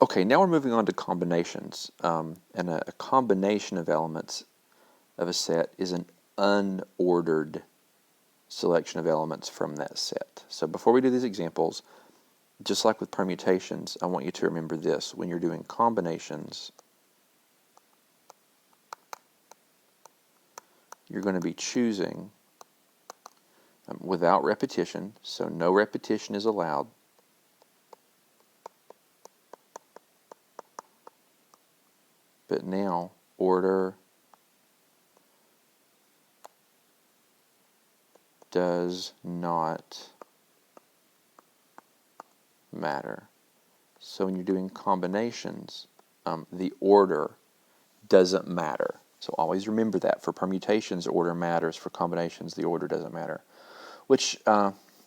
Okay, now we're moving on to combinations. And a combination of elements of a set is an unordered selection of elements from that set. So before we do these examples, just like with permutations, I want you to remember this. When you're doing combinations, you're going to be choosing without repetition, so no repetition is allowed. But now, order does not matter. So when you're doing combinations, the order doesn't matter. So always remember that. For permutations, order matters. For combinations, the order doesn't matter. Which,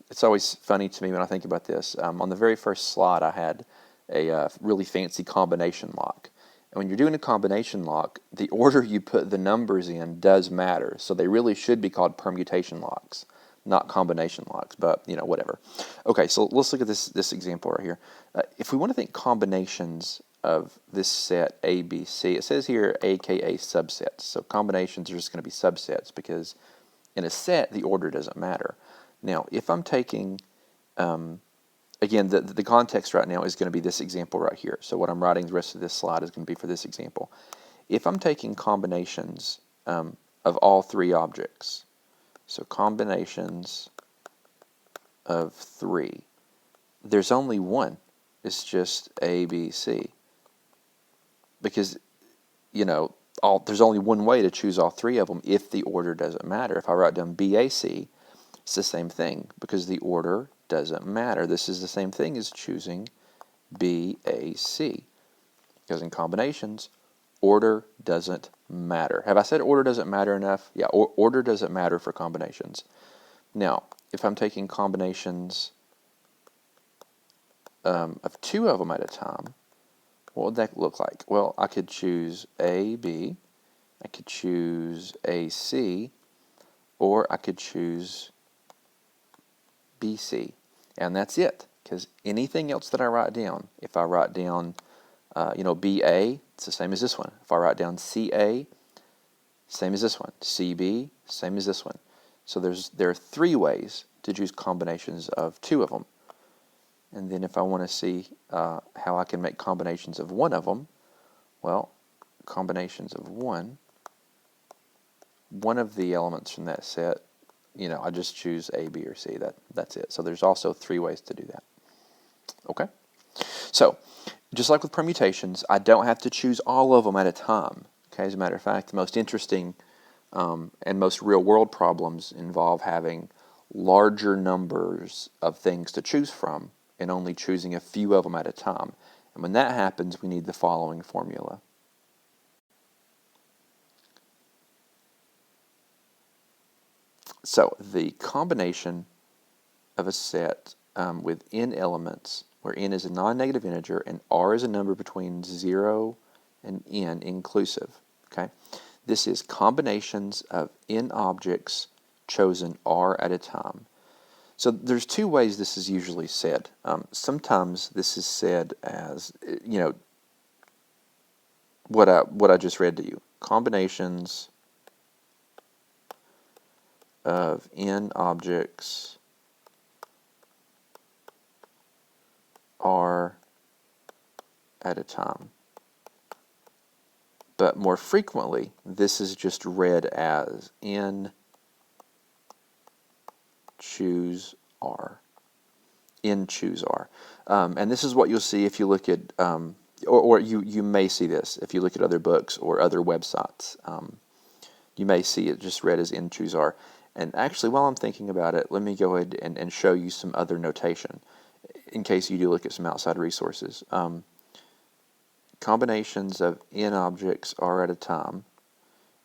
it's always funny to me when I think about this. On the very first slide, I had a really fancy combination lock. And when you're doing a combination lock, the order you put the numbers in does matter. So they really should be called permutation locks, not combination locks, but, whatever. Okay, so let's look at this example right here. If we want to think combinations of this set A, B, C, it says here aka subsets. So combinations are just going to be subsets because in a set, the order doesn't matter. Now, if I'm taking, again, the context right now is going to be this example right here. So what I'm writing the rest of this slide is going to be for this example. If I'm taking combinations of all three objects, so combinations of three, there's only one. It's just A, B, C. Because, there's only one way to choose all three of them if the order doesn't matter. If I write down BAC, it's the same thing because the order doesn't matter. This is the same thing as choosing BAC because in combinations, order doesn't matter. Have I said order doesn't matter enough? Yeah, order doesn't matter for combinations. Now, if I'm taking combinations of two of them at a time, what would that look like? Well, I could choose AB, I could choose AC, or I could choose BC. And that's it, because anything else that I write down, if I write down, BA, it's the same as this one. If I write down CA, same as this one. CB, same as this one. So there are three ways to choose combinations of two of them. And then if I want to see how I can make combinations of one of them, well, combinations of one of the elements from that set, I just choose A, B, or C. That's it. So there's also three ways to do that. Okay? So, just like with permutations, I don't have to choose all of them at a time. Okay? As a matter of fact, the most interesting and most real-world problems involve having larger numbers of things to choose from and only choosing a few of them at a time. And when that happens, we need the following formula. So the combination of a set with n elements, where n is a non-negative integer and r is a number between 0 and n inclusive. Okay, this is combinations of n objects chosen r at a time. So there's two ways this is usually said. Sometimes this is said as, what I just read to you. Combinations of n objects r at a time. But more frequently, this is just read as n choose r. N choose r. And this is what you'll see if you look at, or you may see this if you look at other books or other websites. You may see it just read as n choose r. And actually, while I'm thinking about it, let me go ahead and show you some other notation in case you do look at some outside resources. Combinations of n objects r at a time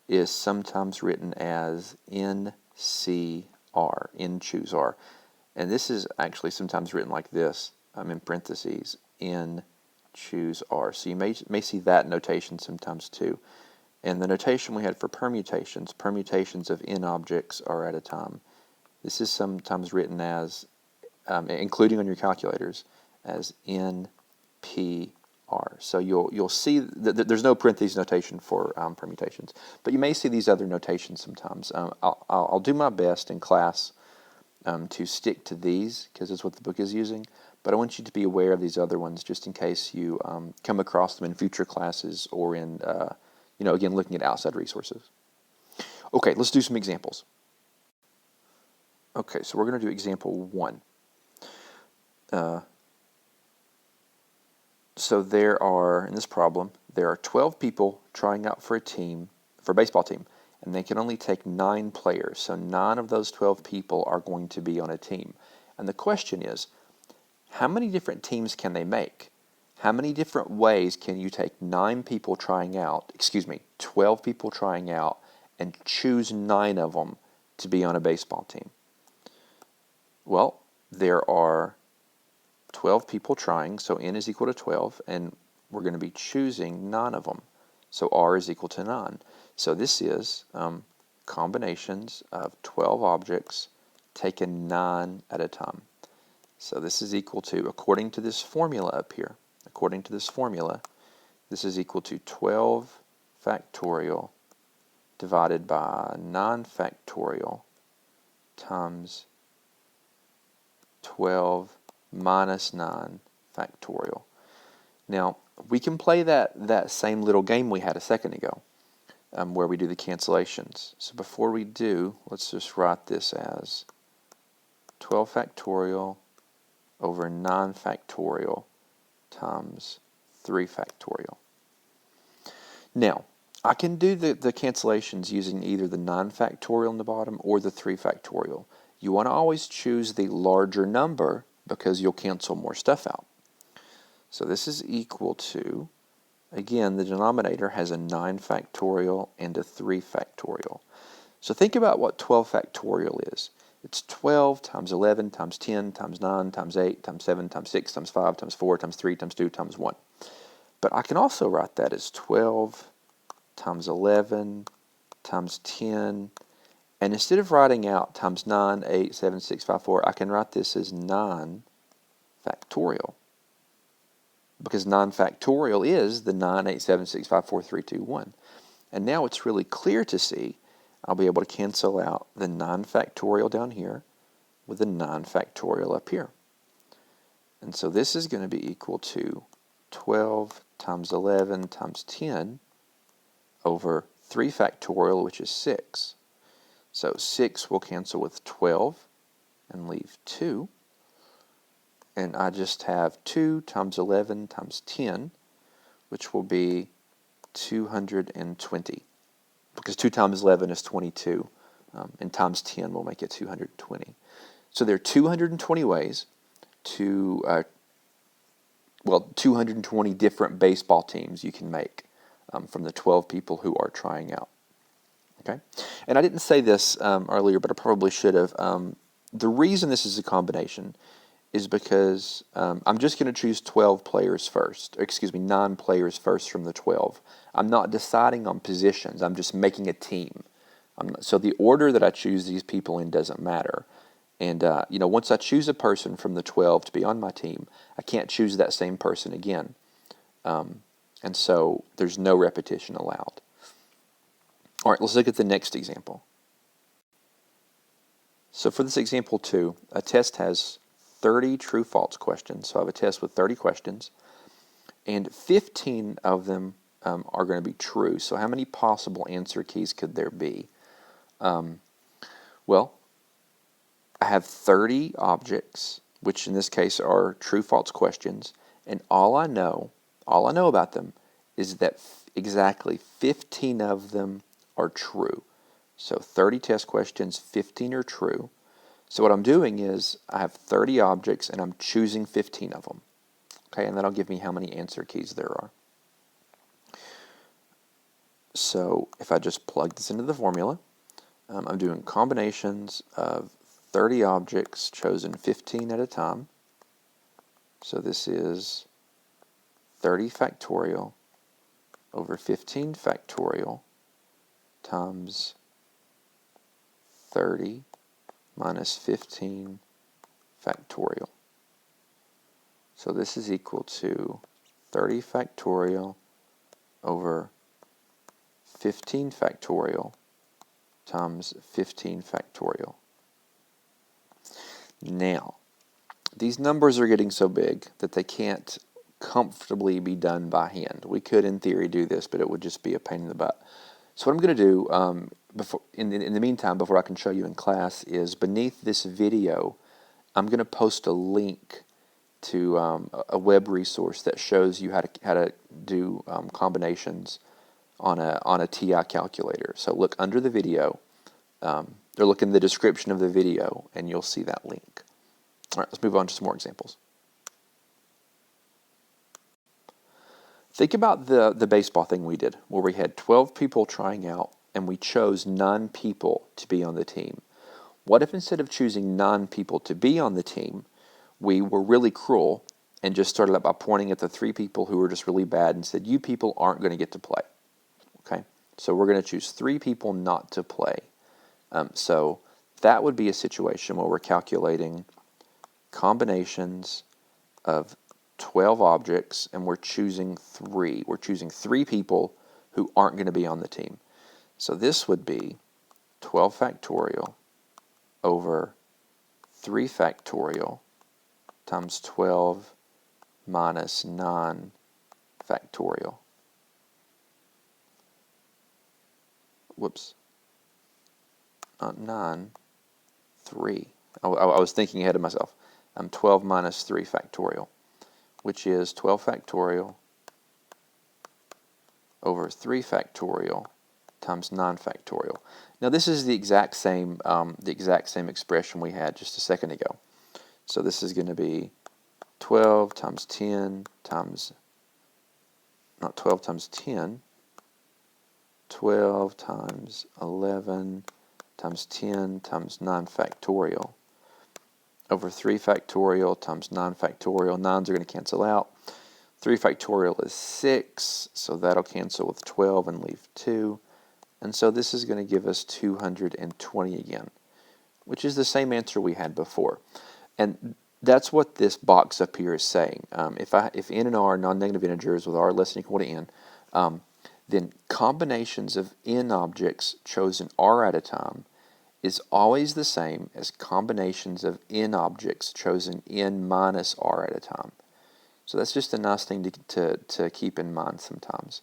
is sometimes written as n choose r. And this is actually sometimes written like this, in parentheses, n choose r. So you may see that notation sometimes too. And the notation we had for permutations of n objects r at a time, this is sometimes written as, including on your calculators, as npr. R. So you'll see that there's no parentheses notation for permutations, but you may see these other notations sometimes. I'll do my best in class to stick to these because it's what the book is using, but I want you to be aware of these other ones just in case you come across them in future classes or in, again, looking at outside resources. Okay, let's do some examples. Okay, so we're going to do example 1. So in this problem, there are 12 people trying out for a baseball team, and they can only take 9 players. So 9 of those 12 people are going to be on a team. And the question is, how many different teams can they make? How many different ways can you take 12 people trying out, and choose 9 of them to be on a baseball team? Well, there are 12 people trying, so n is equal to 12, and we're going to be choosing 9 of them. So r is equal to 9. So this is combinations of 12 objects taken 9 at a time. So this is equal to, according to this formula up here, this is equal to 12 factorial divided by 9 factorial times 12 minus 9 factorial. Now, we can play that same little game we had a second ago, where we do the cancellations. So before we do, let's just write this as 12 factorial over 9 factorial times 3 factorial. Now, I can do the cancellations using either the 9 factorial in the bottom or the 3 factorial. You want to always choose the larger number because you'll cancel more stuff out. So this is equal to, again, the denominator has a 9 factorial and a 3 factorial. So think about what 12 factorial is. It's 12 times 11 times 10 times 9 times 8 times 7 times 6 times 5 times 4 times 3 times 2 times 1. But I can also write that as 12 times 11 times 10, and instead of writing out times 9, 8, 7, 6, 5, 4, I can write this as 9 factorial. Because 9 factorial is the 9, 8, 7, 6, 5, 4, 3, 2, 1. And now it's really clear to see, I'll be able to cancel out the 9 factorial down here with the 9 factorial up here. And so this is going to be equal to 12 times 11 times 10 over 3 factorial, which is 6. So 6 will cancel with 12 and leave 2. And I just have 2 times 11 times 10, which will be 220. Because 2 times 11 is 22, and times 10 will make it 220. So there are 220 ways to, 220 different baseball teams you can make from the 12 people who are trying out. Okay, and I didn't say this earlier, but I probably should have. The reason this is a combination is because I'm just going to choose 12 players first, 9 players first from the 12. I'm not deciding on positions. I'm just making a team. So the order that I choose these people in doesn't matter. And once I choose a person from the 12 to be on my team, I can't choose that same person again. And so there's no repetition allowed. All right, let's look at the next example. So for this example 2, a test has 30 true-false questions. So I have a test with 30 questions, and 15 of them are going to be true. So how many possible answer keys could there be? Well, I have 30 objects, which in this case are true-false questions, and all I know about them is that exactly 15 of them are true. So 30 test questions, 15 are true. So what I'm doing is I have 30 objects and I'm choosing 15 of them. Okay, and that'll give me how many answer keys there are. So if I just plug this into the formula, I'm doing combinations of 30 objects chosen 15 at a time. So this is 30 factorial over 15 factorial times 30 minus 15 factorial. So this is equal to 30 factorial over 15 factorial times 15 factorial. Now, these numbers are getting so big that they can't comfortably be done by hand. We could, in theory, do this, but it would just be a pain in the butt. So what I'm going to do in the meantime, before I can show you in class, is beneath this video, I'm going to post a link to a web resource that shows you how to do combinations on a TI calculator. So look under the video, or look in the description of the video, and you'll see that link. All right, let's move on to some more examples. Think about the baseball thing we did, where we had 12 people trying out, and we chose 9 people to be on the team. What if instead of choosing 9 people to be on the team, we were really cruel and just started out by pointing at the 3 people who were just really bad and said, you people aren't going to get to play. Okay, so we're going to choose 3 people not to play. So that would be a situation where we're calculating combinations of 12 objects, and we're choosing 3. We're choosing 3 people who aren't going to be on the team. So this would be 12 factorial over 3 factorial times 12 minus 9 factorial. Whoops. 9, 3. I was thinking ahead of myself. 12 minus 3 factorial, which is 12 factorial over 3 factorial times 9 factorial. Now this is the exact same expression we had just a second ago. So this is going to be 12 times 10 times, not 12 times 10, 12 times 11 times 10 times 9 factorial over 3 factorial times 9 factorial. 9s are going to cancel out. 3 factorial is 6, so that'll cancel with 12 and leave 2. And so this is going to give us 220 again, which is the same answer we had before. And that's what this box up here is saying. If n and r are non-negative integers with r less than or equal to n, then combinations of n objects chosen r at a time is always the same as combinations of n objects chosen n minus r at a time. So that's just a nice thing to keep in mind sometimes,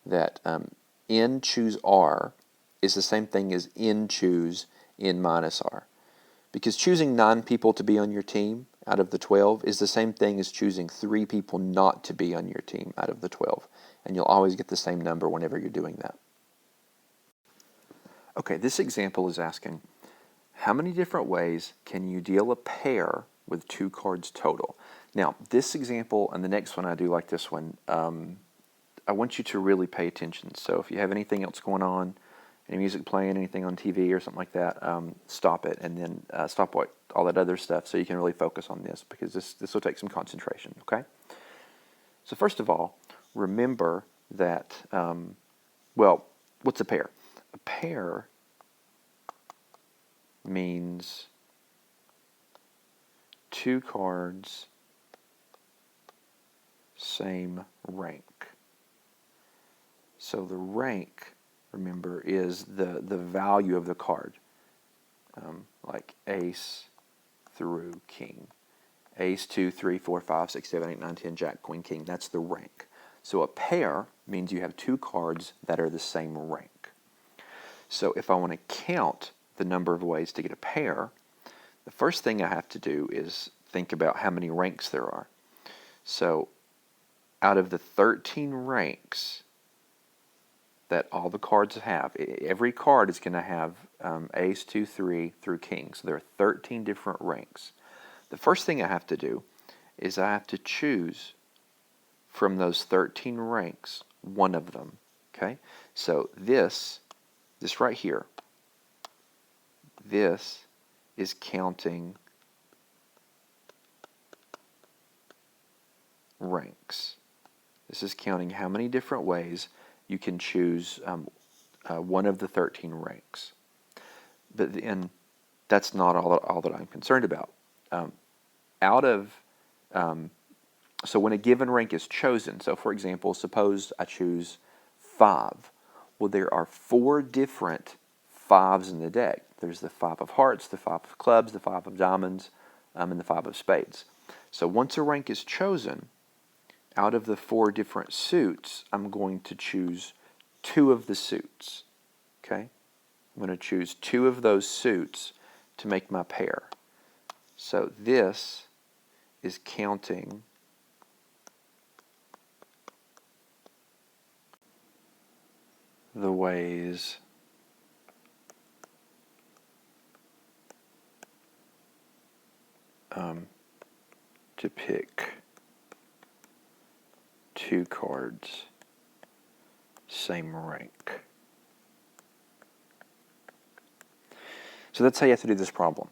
that n choose r is the same thing as n choose n minus r. Because choosing 9 people to be on your team out of the 12 is the same thing as choosing 3 people not to be on your team out of the 12. And you'll always get the same number whenever you're doing that. Okay, this example is asking, how many different ways can you deal a pair with 2 cards total? Now, this example and the next one I do like this one, I want you to really pay attention. So if you have anything else going on, any music playing, anything on TV or something like that, stop it, and then stop all that other stuff so you can really focus on this, because this will take some concentration, okay? So first of all, remember that, well, what's a pair? A pair means 2 cards, same rank. So the rank, remember, is the value of the card, like ace through king. Ace, 2, 3, 4, 5, 6, 7, 8, 9, 10, jack, queen, king. That's the rank. So a pair means you have 2 cards that are the same rank. So if I want to count the number of ways to get a pair, the first thing I have to do is think about how many ranks there are. So out of the 13 ranks that all the cards have, every card is going to have ace, 2, 3 through king. So there are 13 different ranks. The first thing I have to do is I have to choose from those 13 ranks one of them. Okay? So this right here, this is counting ranks. This is counting how many different ways you can choose one of the 13 ranks. But then that's not all that I'm concerned about. Out of So when a given rank is chosen, so for example, suppose I choose 5. Well, there are 4 different 5s in the deck. There's the 5 of hearts, the 5 of clubs, the 5 of diamonds, and the 5 of spades. So once a rank is chosen, out of the 4 different suits, I'm going to choose 2 of the suits. Okay? I'm going to choose 2 of those suits to make my pair. So this is counting the ways to pick 2 cards, same rank. So that's how you have to do this problem.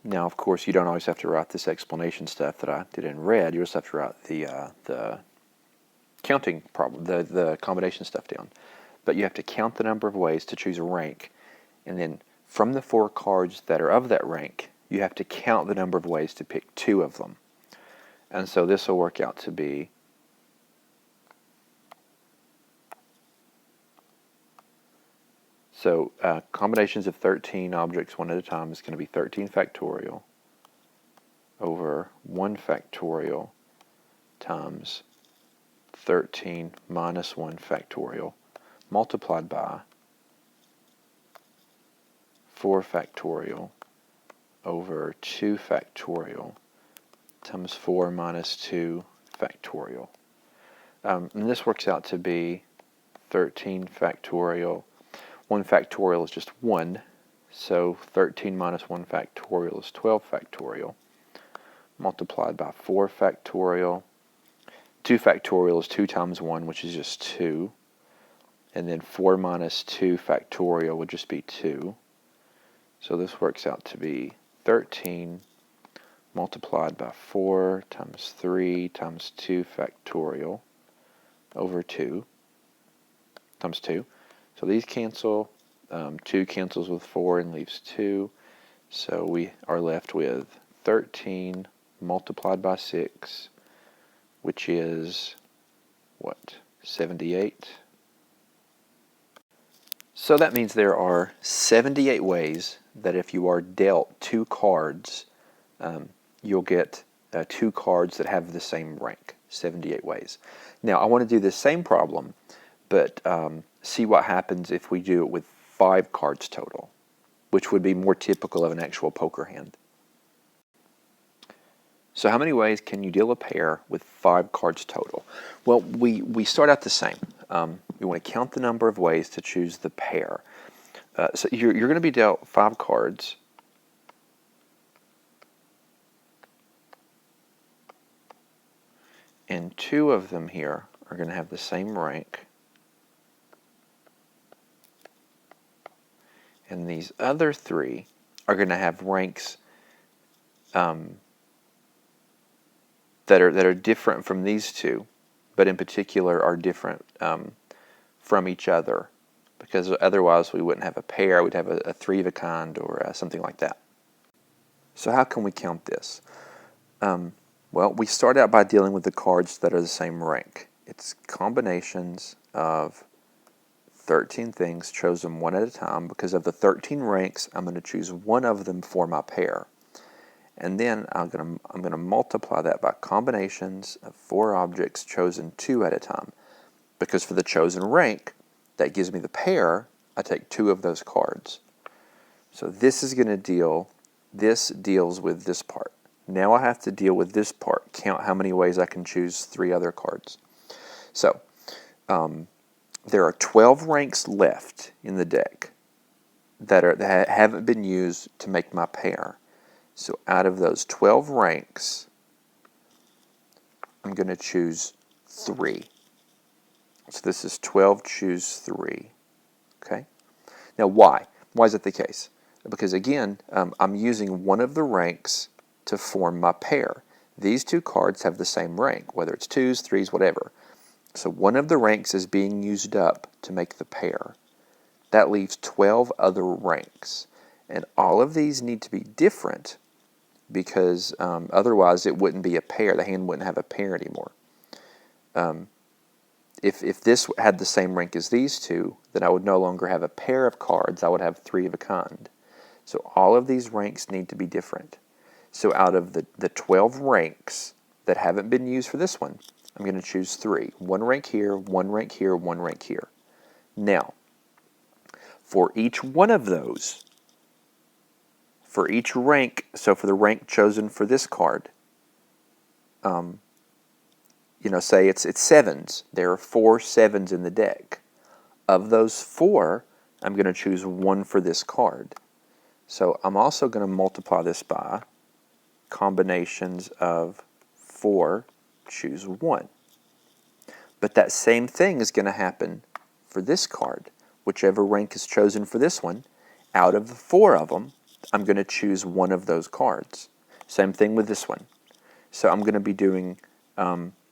Now, of course, you don't always have to write this explanation stuff that I did in red. You just have to write the counting problem, the combination stuff down. But you have to count the number of ways to choose a rank, and then from the 4 cards that are of that rank, you have to count the number of ways to pick 2 of them. And so this will work out to be combinations of 13 objects one at a time is going to be 13 factorial over 1 factorial times 13 minus 1 factorial multiplied by 4 factorial over 2 factorial times 4 minus 2 factorial. And this works out to be 13 factorial. 1 factorial is just 1, so 13 minus 1 factorial is 12 factorial, multiplied by 4 factorial. 2 factorial is 2 times 1, which is just 2, and then 4 minus 2 factorial would just be 2. So this works out to be 13 multiplied by 4 times 3 times 2 factorial over 2 times 2. So these cancel. 2 cancels with 4 and leaves 2. So we are left with 13 multiplied by 6, which is, what, 78? So that means there are 78 ways that if you are dealt 2 cards, you'll get 2 cards that have the same rank. 78 ways. Now, I want to do the same problem, but see what happens if we do it with 5 cards total, which would be more typical of an actual poker hand. So how many ways can you deal a pair with 5 cards total? Well, we start out the same. We want to count the number of ways to choose the pair. So you're going to be dealt 5 cards. And 2 of them here are going to have the same rank. And these other 3 are going to have ranks that are different from these 2, but in particular are different from each other, because otherwise we wouldn't have a pair. We'd have a 3 of a kind or something like that. So how can we count this? Well, we start out by dealing with the cards that are the same rank. It's combinations of 13 things chosen one at a time. Because of the 13 ranks, I'm going to choose 1 of them for my pair. And then I'm going to multiply that by combinations of 4 objects chosen 2 at a time. Because for the chosen rank, that gives me the pair, I take 2 of those cards. So this deals with this part. Now I have to deal with this part, count how many ways I can choose 3 other cards. So there are 12 ranks left in the deck that haven't been used to make my pair. So out of those 12 ranks, I'm going to choose 3. So this is 12, choose 3. Okay? Now why? Why is that the case? Because again, I'm using one of the ranks to form my pair. These 2 cards have the same rank, whether it's 2s, 3s, whatever. So one of the ranks is being used up to make the pair. That leaves 12 other ranks. And all of these need to be different because otherwise it wouldn't be a pair. The hand wouldn't have a pair anymore. If this had the same rank as these two, then I would no longer have a pair of cards. I would have three of a kind. So all of these ranks need to be different. So out of the 12 ranks that haven't been used for this one, I'm going to choose 3. One rank here, one rank here, one rank here. Now, for each one of those, for each rank, so for the rank chosen for this card, say it's 7s. There are 4 7s in the deck. Of those 4, I'm going to choose 1 for this card. So I'm also going to multiply this by combinations of 4, choose 1. But that same thing is going to happen for this card. Whichever rank is chosen for this one, out of the 4 of them, I'm going to choose 1 of those cards. Same thing with this one. So I'm going to be doing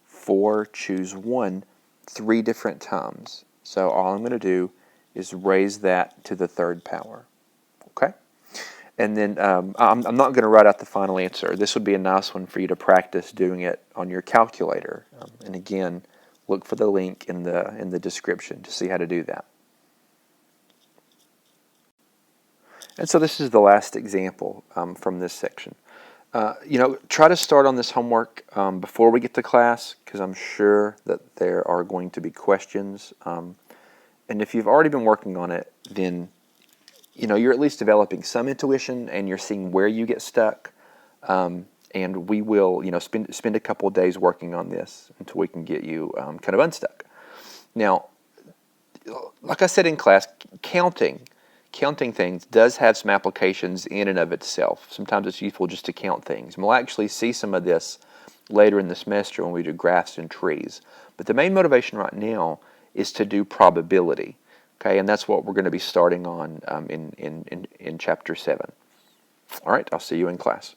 4, choose 1, 3 different times. So all I'm going to do is raise that to the 3rd power. Okay? And then I'm not going to write out the final answer. This would be a nice one for you to practice doing it on your calculator. And again, look for the link in the description to see how to do that. And so this is the last example from this section. Try to start on this homework before we get to class, because I'm sure that there are going to be questions. And if you've already been working on it, then you're at least developing some intuition, and you're seeing where you get stuck. And we will, spend a couple of days working on this until we can get you kind of unstuck. Now, like I said in class, counting things does have some applications in and of itself. Sometimes it's useful just to count things. And we'll actually see some of this later in the semester when we do graphs and trees. But the main motivation right now is to do probability. Okay, and that's what we're going to be starting on in Chapter 7. All right, I'll see you in class.